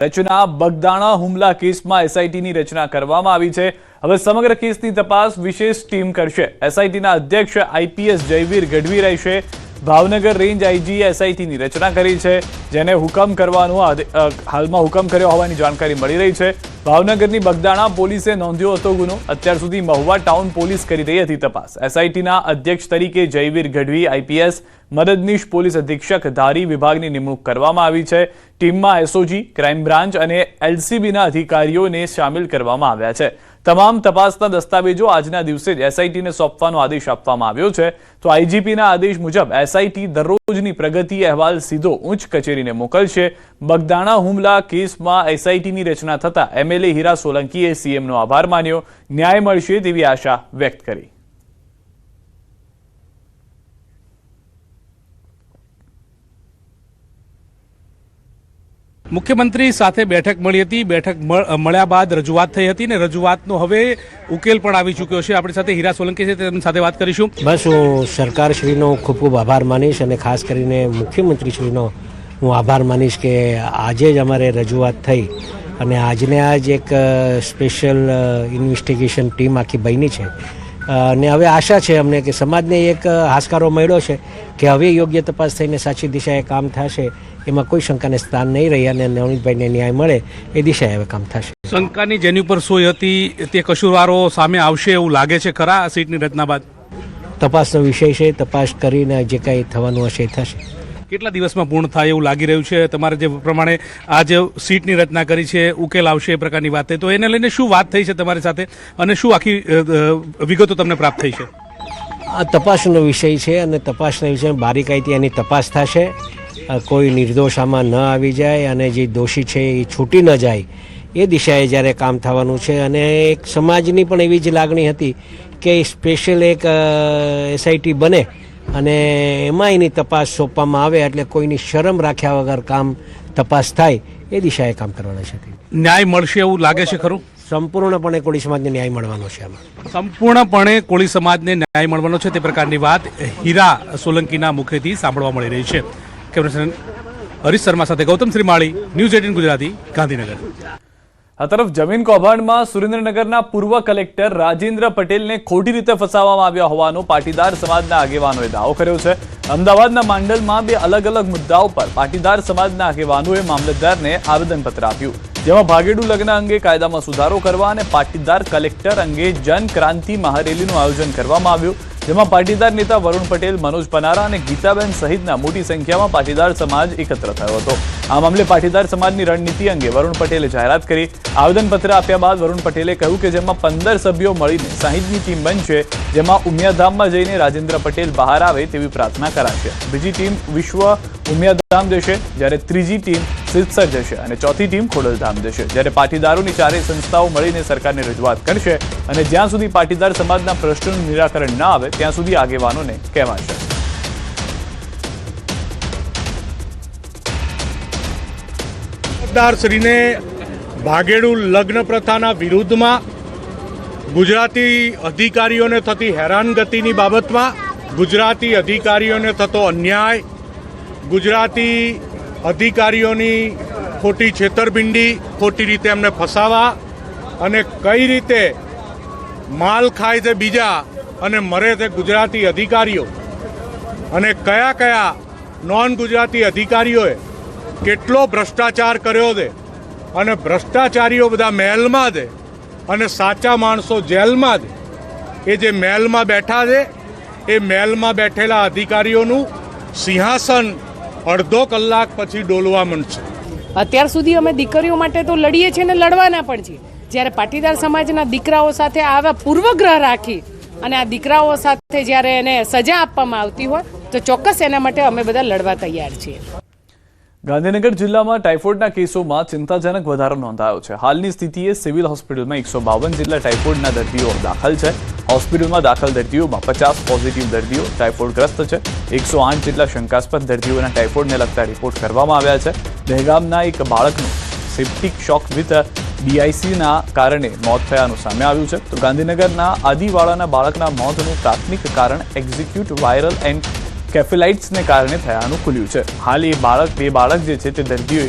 રચના બગદાણા હુમલા કેસમાં એસઆઈટીની રચના કરવામાં આવી છે। હવે સમગ્ર કેસની તપાસ વિશેષ ટીમ કરશે। એસઆઈટીના અધ્યક્ષ આઈપીએસ જયવીર ગઢવી રહેશે। ભાવનગર રેન્જ આઈજીએ એસઆઈટીની રચના કરી છે, જેને હુકમ કરવાનો હાલમાં હુકમ કર્યો હોવાની જાણકારી મળી રહી છે। ભાવનગરની બગદાણા પોલીસે નોંધ્યો હતો ગુનો। અત્યાર સુધી મહુવા ટાઉન પોલીસ કરી રહી હતી તપાસ। એસઆઈટીના અધ્યક્ષ તરીકે જયવીર ગઢવી આઈપીએસ, મદદનીશ પોલીસ અધિક્ષક ધારી વિભાગની નિમણૂક કરવામાં આવી છે। ટીમમાં એસઓજી, ક્રાઇમ બ્રાન્ચ અને એલસીબીના અધિકારીઓને સામેલ કરવામાં આવ્યા છે। તમામ તપાસના દસ્તાવેજો આજના દિવસે જ એસઆઈટીને સોંપવાનો આદેશ આપવામાં આવ્યો છે। તો આઈજીપીના આદેશ મુજબ એસઆઈટી દરરોજની પ્રગતિ અહેવાલ સીધો ઉચ્ચ કચેરીને મોકલશે। બગદાણા હુમલા કેસમાં એસઆઈટીની રચના થતા એમએલએ હીરા સોલંકીએ સીએમનો આભાર માન્યો। ન્યાય મળશે તેવી આશા વ્યક્ત કરી। મુખ્યમંત્રી સાથે બેઠક મળી હતી। બેઠક મળ્યા બાદ રજૂઆત થઈ હતી ને રજૂઆતનો હવે ઉકેલ પણ આવી ચૂક્યો છે। આપણી સાથે હીરા સોલંકી છે, તેમની સાથે વાત કરીશું। બસ હું સરકારશ્રીનો ખૂબ ખૂબ આભાર માનીશ અને ખાસ કરીને મુખ્યમંત્રીશ્રીનો હું આભાર માનીશ કે આજે જ અમારે રજૂઆત થઈ અને આજને આજ એક સ્પેશિયલ ઇન્વેસ્ટિગેશન ટીમ આખી બની છે અને હવે આશા છે અમને કે સમાજને એક હાશકારો મળ્યો છે કે હવે યોગ્ય તપાસ થઈને સાચી દિશાએ કામ થશે। એમાં કોઈ શંકાને સ્થાન નહીં રહી અને નવનીતભાઈને ન્યાય મળે એ દિશાએ હવે કામ થશે। શંકાની જેની ઉપર સોય હતી તે કસૂરવારો સામે આવશે એવું લાગે છે ખરા આ સીટની રચના બાદ? તપાસનો વિષય છે, તપાસ કરીને જે કાંઈ થવાનું હશે એ થશે। કેટલા દિવસમાં પૂર્ણ થાય એવું લાગી રહ્યું છે? તમારે જે પ્રમાણે આ જે સીટની રચના કરી છે ઉકેલ આવશે એ પ્રકારની વાત થઈ, તો એને લઈને શું વાત થઈ છે તમારી સાથે અને શું આખી વિગતો તમને પ્રાપ્ત થઈ છે? આ તપાસનો વિષય છે અને તપાસના વિષય બારીકાઈથી એની તપાસ થશે। કોઈ નિર્દોષ આમાં ન આવી જાય અને જે દોષી છે એ છૂટી ન જાય એ દિશાએ જ્યારે કામ થવાનું છે। અને એક સમાજની પણ એવી જ લાગણી હતી કે સ્પેશિયલ એક એસઆઈટી બને અને એમાં એની તપાસ સોંપવામાં આવે એટલે કોઈની શરમ રાખ્યા વગર કામ તપાસ થાય એ દિશાએ કામ કરવાના છે। ન્યાય મળશે એવું લાગે છે ખરું? સંપૂર્ણપણે કોળી સમાજને ન્યાય મળવાનો છે। આમાં સંપૂર્ણપણે કોળી સમાજને ન્યાય મળવાનો છે તે પ્રકારની વાત હીરા સોલંકીના મુખેથી સાંભળવા મળી રહી છે। કેમેરામેન હરીશ શર્મા સાથે ગૌતમ શ્રીમાળી, ન્યૂઝ 18 ગુજરાતી, ગાંધીનગર। આ તરફ જમીન કૌભાંડમાં સુરેન્દ્રનગરના પૂર્વ કલેક્ટર રાજેન્દ્ર પટેલને ખોટી રીતે ફસાવવામાં આવ્યા હોવાનો પાટીદાર સમાજના આગેવાનોએ દાવો કર્યો છે। અમદાવાદના માંડલમાં બે અલગ અલગ મુદ્દાઓ પર પાટીદાર સમાજના આગેવાનોએ મામલતદારને આવેદનપત્ર આપ્યું, જેમાં ભાગેડુ લગ્ન અંગે કાયદામાં સુધારો કરવા અને પાટીદાર કલેક્ટર અંગે જનક્રાંતિ મહારેલીનું આયોજન કરવામાં આવ્યું, જેમાં પાટીદાર નેતા વરુણ પટેલ, મનોજ પનારા અને ગીતાબેન સહિતના મોટી સંખ્યામાં પાટીદાર સમાજ એકત્ર થયો હતો। આ મામલે પાટીદાર સમાજની રણનીતિ અંગે વરુણ પટેલે જાહેરાત કરી। આવેદનપત્ર આપ્યા બાદ વરુણ પટેલે કહ્યું કે જેમાં 15 સભ્યો મળીને 60ની ટીમ બનશે, જેમાં ઉમિયાધામમાં જઈને રાજેન્દ્ર પટેલ બહાર આવે તેવી પ્રાર્થના કરાશે। બીજી ટીમ વિશ્વ ઉમિયાધામ જશે, જ્યારે ત્રીજી ટીમ સિદ્ધસર જશે અને ચોથી ટીમ ખોડલધામ જશે, જ્યારે પાટીદારોની ચારેય સંસ્થાઓ મળીને સરકારને રજૂઆત કરશે અને જ્યાં સુધી પાટીદાર સમાજના પ્રશ્નોનું નિરાકરણ ન આવે ત્યાં સુધી આગેવાનોને કહેવાશે। સરદારશ્રીને ભાગેડુ લગ્ન પ્રથાના વિરુદ્ધમાં, ગુજરાતી અધિકારીઓને થતી હેરાનગતિની બાબતમાં, ગુજરાતી અધિકારીઓને થતો અન્યાય, ગુજરાતી અધિકારીઓની ખોટી છેતરપિંડી, ખોટી રીતે એમને ફસાવા અને કઈ રીતે માલ ખાય છે બીજા અને મરે છે ગુજરાતી અધિકારીઓ અને કયા કયા નોન ગુજરાતી અધિકારીઓએ કેટલો ભ્રષ્ટાચાર કર્યો છે અને ભ્રષ્ટાચારીઓ બધા મહેલમાં છે અને સાચા માણસો જેલમાં છે। એ જે મહેલમાં બેઠા છે એ મહેલમાં બેઠેલા અધિકારીઓનું સિંહાસન અડધો કલાક પછી ડોલવા માંડશે। અત્યાર સુધી અમે દીકરીઓ માટે તો લડીએ છીએ ને લડવાના પણ છીએ, જ્યારે પાટીદાર સમાજના દીકરાઓ સાથે આવા પૂર્વગ્રહ રાખી અને આ દીકરાઓ સાથે જ્યારે એને સજા આપવામાં આવતી હોય તો ચોક્કસ એના માટે અમે બધા લડવા તૈયાર છીએ। ગાંધીનગર જિલ્લામાં ટાઇફોઇડના કેસોમાં ચિંતાજનક વધારો નોંધાયો છે। હાલની સ્થિતિએ સિવિલ હોસ્પિટલમાં 152 જેટલા ટાઇફોઇડના દર્દીઓ દાખલ છે। હોસ્પિટલમાં દાખલ દર્દીઓમાં 50 પોઝિટિવ દર્દીઓ ટાઇફોઇડગ્રસ્ત છે। 108 જેટલા શંકાસ્પદ દર્દીઓના ટાઇફોઇડને લગતા રિપોર્ટ કરવામાં આવ્યા છે। દહેગામના એક બાળકનું સેપ્ટિક શોક વિથ ડીઆઈસીના કારણે મોત થયાનું સામે આવ્યું છે, તો ગાંધીનગરના આદિવાળાના બાળકના મોતનું પ્રાથમિક કારણ એક્ઝિક્યુટ વાયરલ એન્ડ કેફેલાઇટ્સને કારણે થયાનું ખુલ્યું છે। હાલ બે બાળક જે છે તે દર્દીઓએ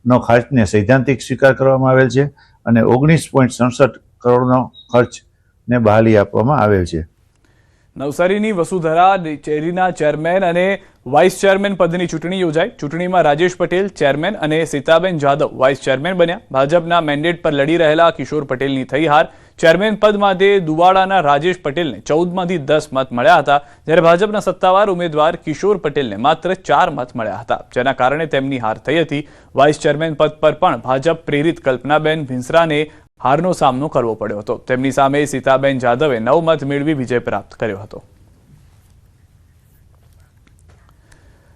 નો ખર્ચને સૈદ્ધાંતિક સ્વીકાર કરવામાં આવેલ છે અને 19.67 કરોડનો ખર્ચને બહાલી આપવામાં આવેલ છે. નવસારીની વસુધરા ડેરીના ચેરમેન અને વાઇસ ચેરમેન પદની ચૂંટણી યોજાઈ. ચૂંટણીમાં રાજેશ પટેલ ચેરમેન અને સીતાબેન જાદવ વાઇસ ચેરમેન બન્યા. ભાજપના મેન્ડેટ પર લડી રહેલા કિશોર પટેલની થઈ હાર. ચેરમેન પદ માટે દુવાડાના રાજેશ પટેલને 14માંથી 10 મત મળ્યા હતા, જ્યારે ભાજપના સત્તાવાર ઉમેદવાર કિશોર પટેલને માત્ર 4 મત મળ્યા હતા, જેના કારણે તેમની હાર થઈ હતી. વાઇસ ચેરમેન પદ પર પણ ભાજપ પ્રેરિત કલ્પનાબેન ભીંસરાને હારનો સામનો કરવો પડ્યો હતો. તેમની સામે સીતાબેન જાદવે 9 મત મેળવી વિજય પ્રાપ્ત કર્યો હતો.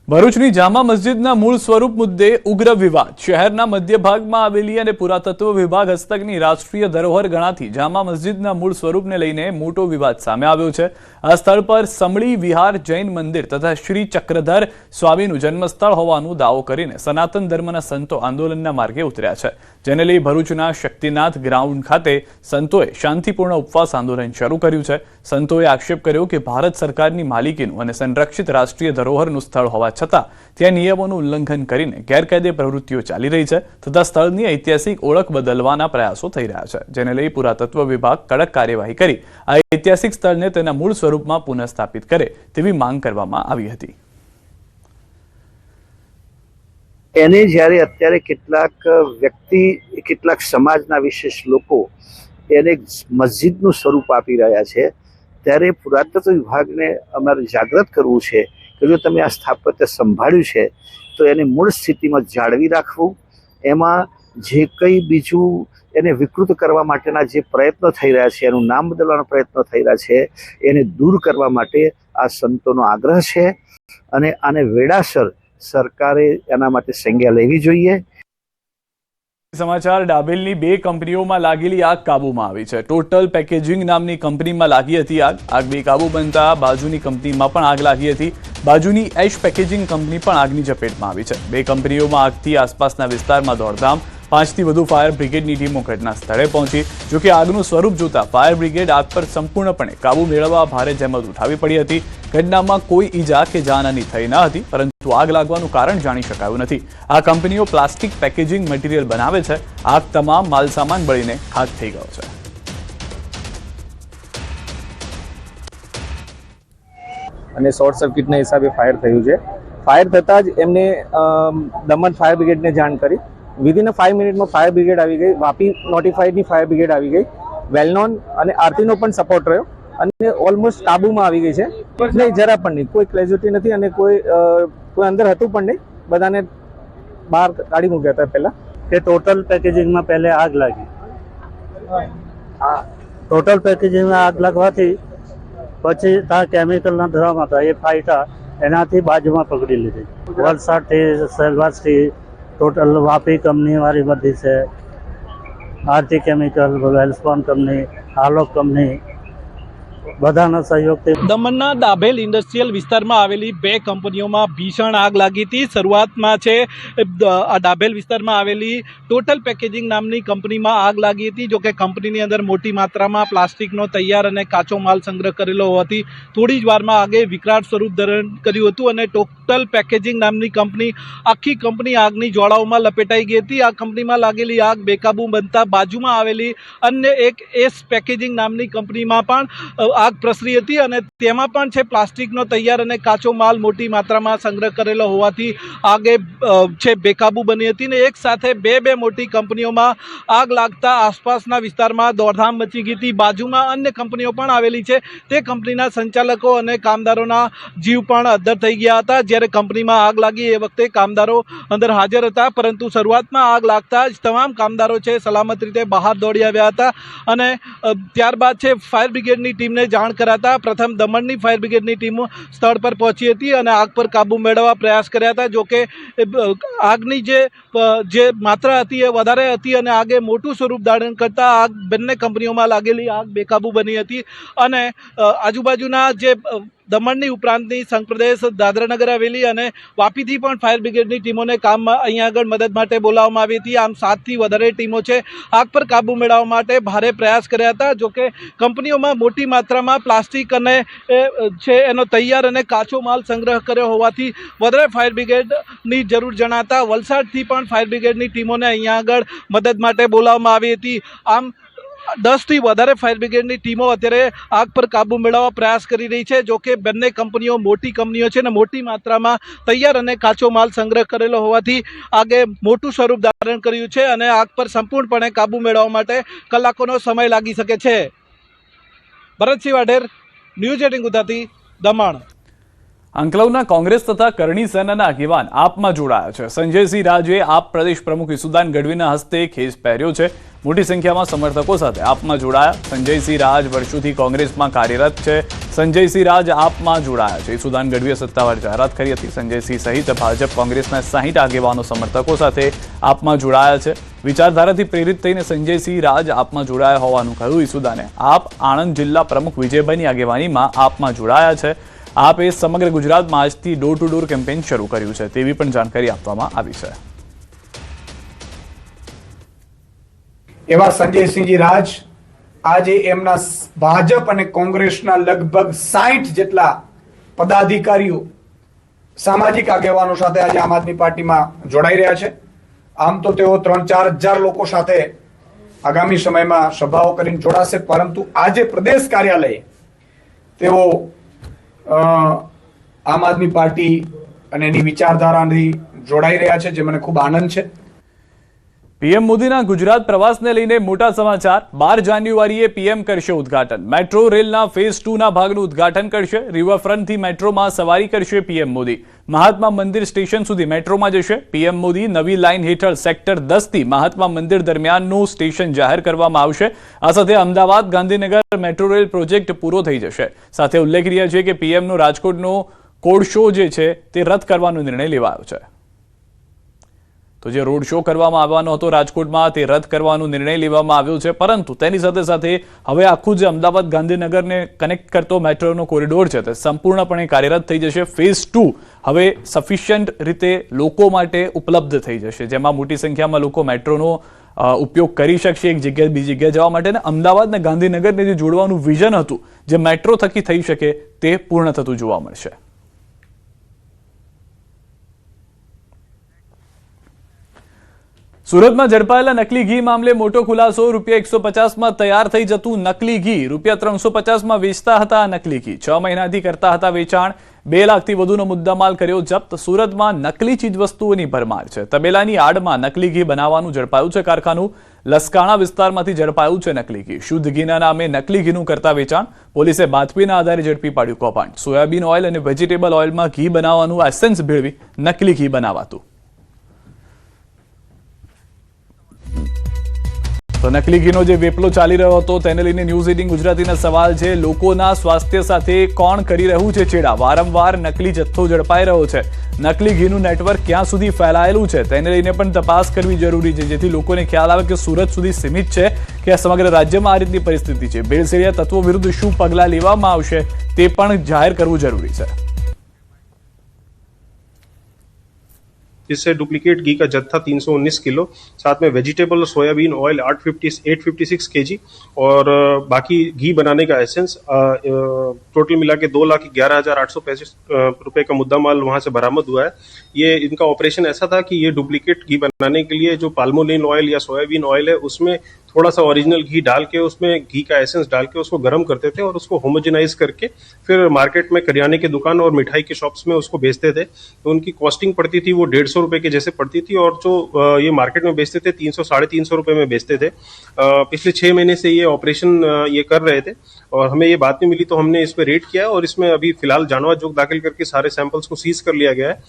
ભરૂચની જામા મસ્જિદના મૂળ સ્વરૂપ મુદ્દે ઉગ્ર વિવાદ. શહેરના મધ્ય ભાગમાં આવેલી અને પુરાતત્વ વિભાગ હસ્તકની રાષ્ટ્રીય ધરોહર ગણાતી જામા મસ્જિદના મૂળ સ્વરૂપને લઈને મોટો વિવાદ સામે આવ્યો છે. આ સ્થળ પર સમળી વિહાર જૈન મંદિર તથા શ્રી ચક્રધર સ્વામીનું જન્મસ્થળ હોવાનો દાવો કરીને સનાતન ધર્મના સંતો આંદોલનના માર્ગે ઉતર્યા છે, જેને લઈ ભરૂચના શક્તિનાથ ગ્રાઉન્ડ ખાતે સંતોએ શાંતિપૂર્ણ ઉપવાસ આંદોલન શરૂ કર્યું છે. સંતોએ આક્ષેપ કર્યો કે ભારત સરકારની માલિકીનું અને સંરક્ષિત રાષ્ટ્રીય ધરોહરનું સ્થળ હોવા છતાં ત્યાં નિયમોનું ઉલ્લંઘન કરીને ગેરકાયદે પ્રવૃત્તિઓ ચાલી રહી છે તથા સ્થળની ઐતિહાસિક ઓળખ બદલવાના પ્રયાસો થઈ રહ્યા છે, જેને લઈ પુરાતત્વ વિભાગ કડક કાર્યવાહી કરી આ ઐતિહાસિક સ્થળને તેના મૂળ સ્વરૂપમાં પુનઃસ્થાપિત કરે તેવી માંગ કરવામાં આવી હતી. એને જ્યારે અત્યારે કેટલાક વ્યક્તિ, કેટલાક સમાજના વિશેષ લોકો એને મસ્જિદનું સ્વરૂપ આપી રહ્યા છે, ત્યારે પુરાતત્વ વિભાગને અમારે જાગૃત કરવું છે કે જો તમે આ સ્થાપત્ય સંભાળ્યું છે તો એને મૂળ સ્થિતિમાં જાળવી રાખવું. એમાં જે કંઈ બીજું એને વિકૃત કરવા માટેના જે પ્રયત્નો થઈ રહ્યા છે, એનું નામ બદલવાના પ્રયત્નો થઈ રહ્યા છે, એને દૂર કરવા માટે આ સંતોનો આગ્રહ છે અને આને વેળાસર સરકારે એના માટે સંજ્ઞા લેવી જોઈએ. સમાચાર. ડાભેલની 2 કંપનીઓમાં લાગેલી આગ કાબૂમાં આવી છે. ટોટલ પેકેજિંગ નામની કંપનીમાં લાગી હતી આગ બેકાબૂ બનતા બાજુની કંપનીમાં પણ આગ લાગી હતી. બાજુની એશ પેકેજિંગ કંપની પણ આગની ઝપેટમાં આવી છે. 2 કંપનીઓમાં આગથી આસપાસના વિસ્તારમાં દોડધામ. 5થી વધુ ફાયર બ્રિગેડની ટીમો ઘટના સ્થળે પહોંચી. જોકે આગનું સ્વરૂપ જોતા ફાયર બ્રિગેડ આગ પર સંપૂર્ણપણે કાબુ મેળવવા ભારે જહેમત ઉઠાવી પડી હતી. ઘટનામાં કોઈ ઈજા કે જાનહાની થઈ ન હતી, પરંતુ આગ લાગવાનું કારણ જાણી શકાયું નથી. આ કંપનીઓ પ્લાસ્ટિક પેકેજિંગ મટીરિયલ બનાવે છે. આગ તમામ માલસામાન બળીને ખાક થઈ ગયો છે. અને શોર્ટ સર્કિટના હિસાબે ફાયર થયું છે. ફાયર થતાં જ એમને દમણ ફાયર બ્રિગેડને જાણ કરી. વિધિન 5 મિનિટમાં ફાયર બ્રિગેડ આવી ગઈ. વાપી નોટિફાઈડની ફાયર બ્રિગેડ આવી ગઈ. વેલનોન અને આરતીનો પણ સપોર્ટ રહ્યો અને ઓલમોસ્ટ કાબુમાં આવી ગઈ છે. નહીં, જરા પણ નહીં, કોઈ ક્લેઝ્યુટી નથી અને કોઈ અંદર હતું પણ નહીં. બધાને બહાર કાઢી મૂક્યા હતા પહેલા. કે ટોટલ પેકેજિંગમાં પહેલે આગ લાગી. ટોટલ પેકેજિંગમાં આગ લાગવાથી પછી ત્યાં કેમિકલના ડ્રમ હતા, એ ફાઈટા એનાથી બાજુમાં પકડી લીધી. વલસાડથી, સેલવાસથી, ટોટલ વાપી કંપનીવાળી બધી છે, આરતી કેમિકલ, વેલ્સપોન કંપની, આલોક કંપની, બધાના સહયોગથી. દમણના ડાભેલ ઇન્ડસ્ટ્રીયલ વિસ્તારમાં આવેલી 2 કંપનીઓમાં ભીષણ આગ લાગી હતી. શરૂઆતમાં છે આ ડાભેલ વિસ્તારમાં આવેલી ટોટલ પેકેજિંગ નામની કંપનીમાં આગ લાગી હતી. જોકે કંપનીની અંદર મોટી માત્રામાં પ્લાસ્ટિકનો તૈયાર અને કાચો માલ સંગ્રહ કરેલો હોવાથી થોડી જ વારમાં આગે વિકરાળ સ્વરૂપ ધારણ કર્યું હતું અને ટોટલ પેકેજિંગ નામની કંપની, આખી કંપની આગની જ્વાળાઓમાં લપેટાઈ ગઈ હતી. આ કંપનીમાં લાગેલી આગ બેકાબૂ બનતા બાજુમાં આવેલી અન્ય એક એસ પેકેજિંગ નામની કંપનીમાં પણ આગ પ્રસરી હતી અને તેમાં પણ છે પ્લાસ્ટિકનો તૈયાર અને કાચો માલ મોટી માત્રામાં સંગ્રહ કરેલો હોવાથી આગે છે બેકાબૂ બની હતી ને એક સાથે બે મોટી કંપનીઓમાં આગ લાગતા આસપાસના વિસ્તારમાં દોડધામ મચી ગઈ હતી. બાજુમાં અન્ય કંપનીઓ પણ આવેલી છે, તે કંપનીના સંચાલકો અને કામદારોના જીવ પણ અદ્ધર થઈ ગયા હતા. જ્યારે કંપનીમાં આગ લાગી એ વખતે કામદારો અંદર હાજર હતા, પરંતુ શરૂઆતમાં આગ લાગતા જ તમામ કામદારો છે સલામત રીતે બહાર દોડી આવ્યા હતા અને ત્યારબાદ છે ફાયર બ્રિગેડની ટીમને જાણ કરાતા પ્રથમ દમણની ફાયર બ્રિગેડની ટીમો સ્થળ પર પહોંચી હતી અને આગ પર કાબૂ મેળવવા પ્રયાસ કર્યા હતા. જોકે આગની જે માત્રા હતી એ વધારે હતી અને આગે મોટું સ્વરૂપ ધારણ કરતા આગ બંને કંપનીઓમાં લાગેલી આગ બેકાબૂ બની હતી અને આજુબાજુના જે દમણની ઉપરાંતની સંઘ પ્રદેશ, દાદરાનગર હવેલી અને વાપીથી પણ ફાયર બ્રિગેડની ટીમોને કામમાં અહીંયા આગળ મદદ માટે બોલાવવામાં આવી હતી. આમ 7થી વધારે ટીમો છે આગ પર કાબૂ મેળવવા માટે ભારે પ્રયાસ કર્યા હતા. જોકે કંપનીઓમાં મોટી માત્રામાં પ્લાસ્ટિક અને છે એનો તૈયાર અને કાચો માલ સંગ્રહ કર્યો હોવાથી વધારે ફાયર બ્રિગેડની જરૂર જણાતા વલસાડથી પણ ફાયર બ્રિગેડની ટીમોને અહીંયા આગળ મદદ માટે બોલાવવામાં આવી હતી. આમ 10થી વધારે ફાયર બ્રિગેડની ટીમો અત્યારે આગ પર કાબૂ મેળવવા પ્રયાસ કરી રહી છે. જોકે બંને કંપનીઓ મોટી કંપનીઓ છે અને મોટી માત્રામાં તૈયાર અને કાચો માલ સંગ્રહ કરેલો હોવાથી આગે મોટું સ્વરૂપ ધારણ કર્યું છે અને આગ પર સંપૂર્ણપણે કાબૂ મેળવવા માટે કલાકોનો સમય લાગી શકે છે. ભરતસિંહ વાઢેર, ન્યૂઝ 18 ગુજરાતી, દમણ. આંકલાવના કોંગ્રેસ તથા કરણી સેનાના આગેવાન આપમાં જોડાયા છે. સંજયસિંહ રાજે આપ પ્રદેશ પ્રમુખ ઈસુદાન ગઢવીના હસ્તે ખેસ પહેર્યો છે. મોટી સંખ્યામાં સમર્થકો સાથે આપમાં જોડાયા. સંજયસિંહ રાજ વર્ષોથી કોંગ્રેસમાં કાર્યરત છે. સંજયસિંહ રાજ આપમાં જોડાયા છે. ઈસુદાન ગઢવીએ સત્તાવાર જાહેરાત કરી હતી. સંજયસિંહ સહિત ભાજપ કોંગ્રેસના 60 આગેવાનો સમર્થકો સાથે આપમાં જોડાયા છે. વિચારધારાથી પ્રેરિત થઈને સંજયસિંહ રાજ આપમાં જોડાયા હોવાનું કહ્યું ઈસુદાને. આપ આણંદ જિલ્લા પ્રમુખ વિજયભાઈની આગેવાનીમાં આપમાં જોડાયા છે. આપે સમગ્ર ગુજરાતમાં આજથી ડોર ટુ ડોર કેમ્પેઇન શરૂ કર્યું છે તેવી પણ જાણકારી આપવામાં આવી છે. એવા સંજયસિંહજી રાજ આજે એમના ભાજપ અને કોંગ્રેસના લગભગ 60 જેટલા પદાધિકારીઓ, સામાજિક આગેવાનો સાથે આજે આમ આદમી પાર્ટીમાં જોડાઈ રહ્યા છે. આમ તો તેઓ 3-4 હજાર લોકો સાથે આગામી સમયમાં સભાઓ કરીને જોડાશે, પરંતુ આજે પ્રદેશ કાર્યાલયે તેઓ આમ આદમી પાર્ટી અને એની વિચારધારાથી જોડાઈ રહ્યા છે, જે મને ખૂબ આનંદ છે. પીએમ મોદીના ગુજરાત પ્રવાસને લઈને મોટા સમાચાર. 12 જાન્યુઆરીએ પીએમ કરશે ઉદ્ઘાટન. મેટ્રો રેલના ફેઝ 2ના ભાગનું ઉદ્ઘાટન કરશે. રિવરફ્રન્ટથી મેટ્રોમાં સવારી કરશે પીએમ મોદી. મહાત્મા મંદિર સ્ટેશન સુધી મેટ્રોમાં જશે પીએમ મોદી. નવી લાઇન હેઠળ સેક્ટર 10થી મહાત્મા મંદિર દરમિયાનનું સ્ટેશન જાહેર કરવામાં આવશે. આ સાથે Ahmedabad Gandhinagar metro rail project પૂરો થઈ જશે. સાથે ઉલ્લેખનીય છે કે પીએમનો રાજકોટનો કોડ શો જે છે તે રદ કરવાનો નિર્ણય લેવાયો છે. તો જે રોડ શો કરવામાં આવવાનો હતો રાજકોટમાં તે રદ કરવાનો નિર્ણય લેવામાં આવ્યો છે. પરંતુ તેની સાથે સાથે હવે આખું જે અમદાવાદ ગાંધીનગરને કનેક્ટ કરતો મેટ્રોનો કોરિડોર છે તે સંપૂર્ણપણે કાર્યરત થઈ જશે. ફેઝ 2 હવે સફિશિયન્ટ રીતે લોકો માટે ઉપલબ્ધ થઈ જશે, જેમાં મોટી સંખ્યામાં લોકો મેટ્રોનો ઉપયોગ કરી શકશે એક જગ્યાએ બીજી જગ્યાએ જવા માટે. અને અમદાવાદ અને ગાંધીનગરને જે જોડવાનું વિઝન હતું જે મેટ્રો થકી થઈ શકે તે પૂર્ણ થતું જોવા મળશે. સુરતમાં ઝડપાયેલા નકલી ઘી મામલે મોટો ખુલાસો. ₹150માં તૈયાર થઈ જતું નકલી ઘી ₹350માં વેચતા હતા. આ નકલી ઘી 6 મહિનાથી કરતા હતા વેચાણ. 2 લાખથી વધુનો મુદ્દામાલ કર્યો જપ્ત. સુરતમાં નકલી ચીજવસ્તુઓની ભરમાર છે. તબેલાની આડમાં નકલી ઘી બનાવવાનું ઝડપાયું છે કારખાનું. લસકાણા વિસ્તારમાંથી ઝડપાયું છે નકલી ઘી. શુદ્ધ ઘીના નામે નકલી ઘીનું કરતા વેચાણ. પોલીસે બાતમીના આધારે ઝડપી પાડ્યું કૌભાંડ. સોયાબીન ઓઇલ અને વેજીટેબલ ઓઇલમાં ઘી બનાવવાનું એસેન્સ ભેળવી નકલી ઘી બનાવાતું. તો નકલી ઘીનો જે વેપલો ચાલી રહ્યો હતો તેને લઈને ન્યૂઝ 18 ગુજરાતીના સવાલ છે. લોકોના સ્વાસ્થ્ય સાથે કોણ કરી રહ્યું છે છેડા? વારંવાર નકલી જથ્થો ઝડપાઈ રહ્યો છે. નકલી ઘીનું નેટવર્ક ક્યાં સુધી ફેલાયેલું છે તેને લઈને પણ તપાસ કરવી જરૂરી છે, જેથી લોકોને ખ્યાલ આવે કે સુરત સુધી સીમિત છે કે સમગ્ર રાજ્યમાં આ રીતની પરિસ્થિતિ છે. ભેળસેળિયા તત્વો વિરુદ્ધ શું પગલાં લેવામાં આવશે તે પણ જાહેર કરવું જરૂરી છે. जिससे डुप्लीकेट घी का जत्था 319 किलो, साथ में वेजिटेबल और सोयाबीन ऑयल 856 kg और बाकी घी बनाने का एसेंस टोटल मिला के 2,11,865 रुपए का मुद्दा माल वहाँ से बरामद हुआ है. ये इनका ऑपरेशन ऐसा था कि ये डुप्लीकेट घी बनाने के लिए जो पाल्मोलिन ऑयल या सोयाबीन ऑयल है उसमें थोड़ा सा ओरिजिनल घी डाल के उसमें घी का एसेंस डाल के उसको गर्म करते थे और उसको होमोजेनाइज करके फिर मार्केट में करियाने की दुकान और मिठाई के शॉप्स में उसको बेचते थे. तो उनकी कॉस्टिंग पड़ती थी वो 150 रुपए के जैसे पड़ती थी और जो ये मार्केट में बेचते थे 300-350 रुपए में बेचते थे. पिछले 6 महीने से ये ऑपरेशन ये कर रहे थे और हमें ये बात नहीं मिली तो हमने इस पर रेड किया और इसमें अभी फिलहाल जानवा जोग दाखिल करके सारे सैंपल्स को सीज कर लिया गया है.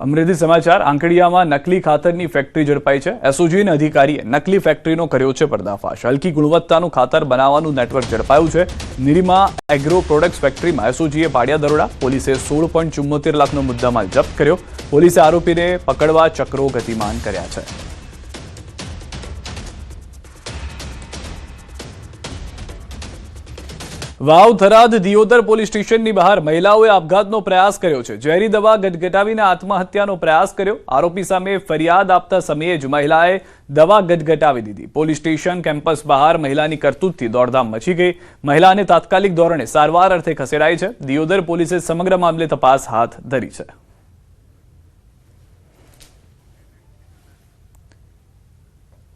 અમરેલી સમાચાર. આંકડિયામાં નકલી ખાતરની ફેક્ટરી ઝડપાઈ છે. એસઓજીના અધિકારીએ નકલી ફેક્ટરીનો કર્યો છે પર્દાફાશ. હલકી ગુણવત્તાનું ખાતર બનાવવાનું નેટવર્ક ઝડપાયું છે. નિરીમા એગ્રો પ્રોડક્ટ્સ ફેક્ટરીમાં એસઓજીએ પાડ્યા દરોડા. પોલીસે 16.74 લાખનો મુદ્દામાલ જપ્ત કર્યો. પોલીસે આરોપીને પકડવા ચક્રો ગતિમાન કર્યા છે. વાવ થરાદ દિયોદર પોલીસ સ્ટેશનની બહાર મહિલાઓએ આપઘાતનો પ્રયાસ કર્યો છે. ઝેરી દવા ગટગટાવીને આત્મહત્યાનો પ્રયાસ કર્યો. આરોપી સામે ફરિયાદ આપતા સમયે જ મહિલાએ દવા ગટગટાવી દીધી. પોલીસ સ્ટેશન કેમ્પસ બહાર મહિલાની કરતૂતથી દોડધામ મચી ગઈ. મહિલાને તાત્કાલિક ધોરણે સારવાર અર્થે ખસેડાઈ છે. દિયોદર પોલીસે સમગ્ર મામલે તપાસ હાથ ધરી છે.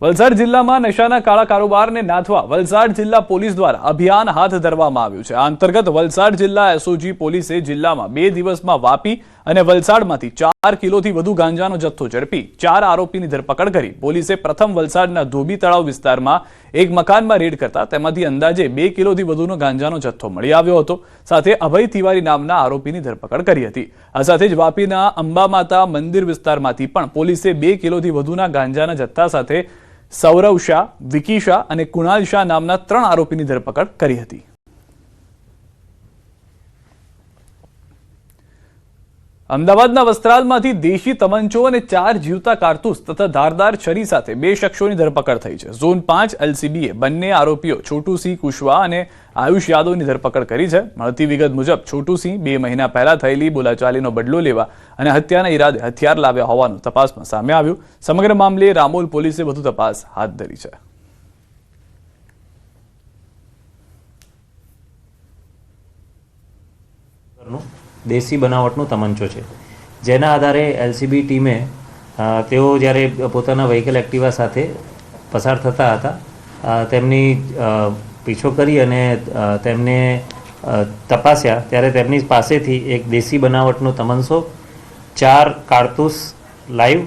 વલસાડ જિલ્લામાં નશાના કાળા કારોબારને નાથવા વલસાડ જિલ્લા પોલીસ દ્વારા અભિયાન હાથ ધરવામાં આવ્યું છે. આ અંતર્ગત વલસાડ જિલ્લા એસઓજી પોલીસે જિલ્લામાં 2 દિવસમાં વાપી અને વલસાડમાંથી 4 કિલોથી વધુ ગાંજાનો જથ્થો ઝડપી 4 આરોપીની ધરપકડ કરી. પોલીસે પ્રથમ વલસાડના ધોબી તળાવ વિસ્તારમાં એક મકાનમાં રેડ કરતા તેમાંથી અંદાજે 2 કિલોથી વધુનો ગાંજાનો જથ્થો મળી આવ્યો હતો. સાથે અભય તિવારી નામના આરોપીની ધરપકડ કરી હતી. આ સાથે જ વાપીના અંબામાતા મંદિર વિસ્તારમાંથી પણ પોલીસે 2 કિલોથી વધુના ગાંજાના જથ્થા સાથે સૌરવ શાહ, વિકી શાહ અને કુણાલ શાહ નામના 3 આરોપીની ધરપકડ કરી હતી. અમદાવાદના વસ્ત્રાલમાંથી દેશી તમંચો અને 4 જીવતા કારતૂસ તથા ધારદાર છરી સાથે 2 શખ્સોની ધરપકડ થઈ છે. ઝોન 5 એલસીબીએ બંને આરોપીઓ છોટુસિંહ કુશવાહ અને આયુષ યાદવની ધરપકડ કરી છે. મળતી વિગત મુજબ છોટુસિંહ 2 મહિના પહેલા થયેલી બોલાચાલીનો બદલો લેવા અને હત્યાના ઈરાદે હથિયાર લાવ્યા હોવાનું તપાસમાં સામે આવ્યું. સમગ્ર મામલે રામોલ પોલીસે વધુ તપાસ હાથ ધરી છે. દેશી બનાવટનું તમંચો છે, જેના આધારે એલસીબી ટીમે તેઓ જ્યારે પોતાના વ્હીકલ એક્ટિવા સાથે પસાર થતા હતા તેમની પીછો કરી અને તેમને તપાસ્યા ત્યારે તેમની પાસેથી એક દેશી બનાવટનો તમંચો, 4 કારતૂસ લાઈવ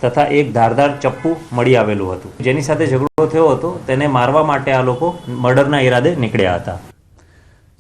તથા એક ધારદાર ચપ્પુ મળી આવેલું હતું. જેની સાથે ઝઘડો થયો હતો તેને મારવા માટે આ લોકો મર્ડરના ઈરાદે નીકળ્યા હતા.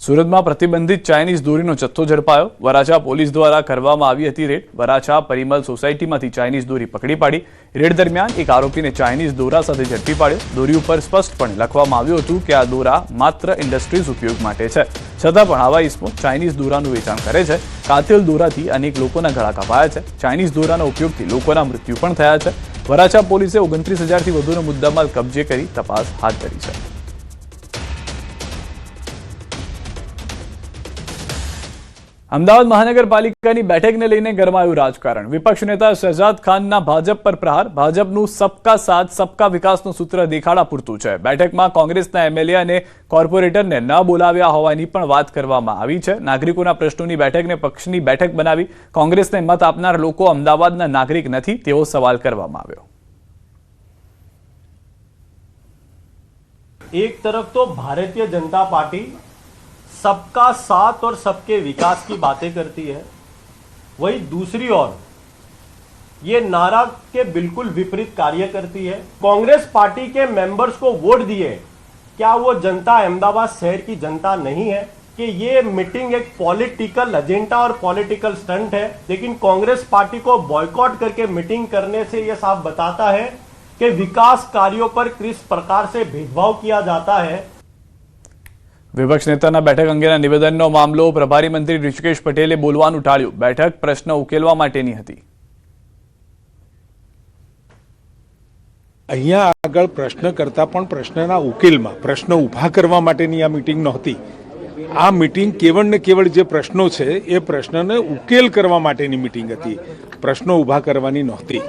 સુરતમાં પ્રતિબંધિત ચાઇનીઝ દોરીનો જથ્થો ઝડપાયો. વરાછા પોલીસ દ્વારા કરવામાં આવી હતી રેડ. વરાછા પરિમલ સોસાયટીમાંથી ચાઇનીઝ દોરી પકડી પાડી. રેડ દરમિયાન એક આરોપીને ચાઇનીઝ દોરા સાથે ઝડપી પાડ્યો. દોરી ઉપર સ્પષ્ટપણે લખવામાં આવ્યું હતું કે આ દોરા માત્ર ઇન્ડસ્ટ્રીઝ ઉપયોગ માટે છે. છતાં પણ આવા ઇસમો ચાઇનીઝ દોરાનું વેચાણ કરે છે. કાતિલ દોરાથી અનેક લોકોના ગળા કપાયા છે. ચાઇનીઝ દોરાના ઉપયોગથી લોકોના મૃત્યુ પણ થયા છે. વરાછા પોલીસે 29,000થી વધુનો મુદ્દામાલ કબજે કરી તપાસ હાથ ધરી છે. અમદાવાદ મહાનગરપાલિકાની બેઠકને લઈને ગરમાયું રાજકારણ. વિપક્ષ નેતા શહેજાદ ખાનના ભાજપ પર પ્રહાર. ભાજપનું સબકા સાથ સબકા વિકાસનું સૂત્ર દેખાડા પૂરતું છે. બેઠકમાં કોંગ્રેસના એમએલએ અને કોર્પોરેટરને ન બોલાવ્યા હોવાની પણ વાત કરવામાં આવી છે. નાગરિકોના પ્રશ્નોની બેઠકને પક્ષની બેઠક બનાવી કોંગ્રેસને મત આપનાર લોકો અમદાવાદના નાગરિક નથી તેવો સવાલ કરવામાં આવ્યો. एक तरफ तो भारतीय जनता पार्टी सबका साथ और सबके विकास की बातें करती है, वही दूसरी ओर ये नारा के बिल्कुल विपरीत कार्य करती है. कांग्रेस पार्टी के मेंबर्स को वोट दिए, क्या वो जनता अहमदाबाद शहर की जनता नहीं है? कि ये मीटिंग एक पॉलिटिकल एजेंडा और पॉलिटिकल स्टंट है. लेकिन कांग्रेस पार्टी को बॉयकॉट करके मीटिंग करने से ये साफ बताता है कि विकास कार्यों पर किस प्रकार से भेदभाव किया जाता है. વિપક્ષ નેતાના બેઠક અંગેના નિવેદનનો મામલો પ્રભારી મંત્રી ઋષિકેશ પટેલે બોલવાનું ટાળ્યું. બેઠક પ્રશ્ન ઉકેલવા માટેની હતી. અહીંયા આગળ પ્રશ્ન કરતા પણ પ્રશ્નના ઉકેલમાં પ્રશ્ન ઊભા કરવા માટેની આ મીટિંગ નહોતી. આ મીટિંગ કેવળ ને કેવળ જે પ્રશ્નો છે એ પ્રશ્નને ઉકેલ કરવા માટેની મીટિંગ હતી, પ્રશ્નો ઊભા કરવાની નહોતી.